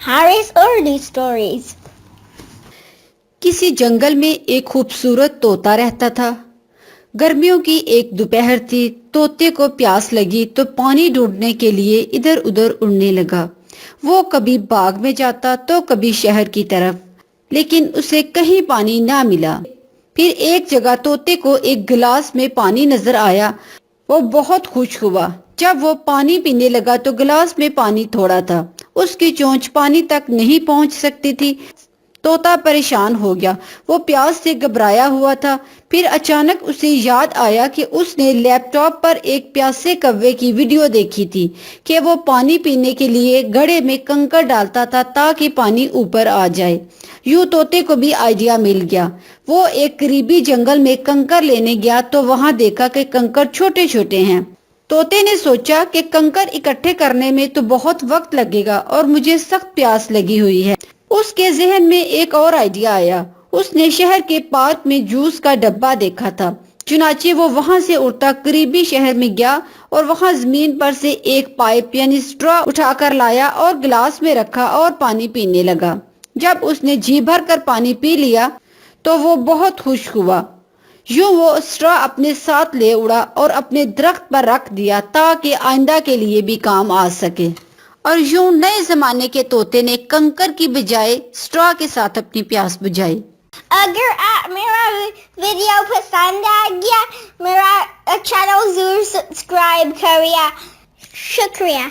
Harris Urdu Stories. किसी जंगल में एक खूबसूरत तोता रहता था। गर्मियों की एक दोपहर थी। तोते को प्यास लगी तो पानी ढूंढने के लिए इधर उधर उड़ने लगा। वो कभी बाग में जाता तो कभी शहर की तरफ, लेकिन उसे कहीं पानी ना मिला। फिर एक जगह तोते को एक गिलास में पानी नजर आया। वो बहुत खुश हुआ। जब वो पानी पीने लगा तो गिलास में पानी थोड़ा था, उसकी चोंच पानी तक नहीं पहुंच सकती थी। तोता परेशान हो गया। वो प्यास से घबराया हुआ था। फिर अचानक उसे याद आया कि उसने लैपटॉप पर एक प्यासे कौवे की वीडियो देखी थी कि वो पानी पीने के लिए घड़े में कंकड़ डालता था ताकि पानी ऊपर आ जाए। यूं तोते को भी आइडिया मिल गया। वो एक करीबी जंगल में कंकड़ लेने गया तो वहां देखा कि कंकड़ छोटे छोटे हैं। तोते ने सोचा कि कंकड़ इकट्ठे करने में तो बहुत वक्त लगेगा और मुझे सख्त प्यास लगी हुई है। उसके जहन में एक और आइडिया आया। उसने शहर के पार्क में जूस का डब्बा देखा था। चुनाचे वो वहां से उड़ता करीबी शहर में गया और वहां जमीन पर से एक पाइप यानी स्ट्रॉ उठाकर लाया और गिलास में रखा और पानी पीने लगा। जब उसने जी भर कर पानी पी लिया तो वो बहुत खुश हुआ। यूं वो स्ट्रॉ अपने साथ ले उड़ा और अपने दरख्त पर रख दिया ताकि आइंदा के लिए भी काम आ सके। और यूं नए जमाने के तोते ने कंकर की बजाय स्ट्रॉ के साथ अपनी प्यास बुझाई। अगर आप मेरा वीडियो पसंद आ गया, मेरा चैनल जरूर सब्सक्राइब करिए। शुक्रिया।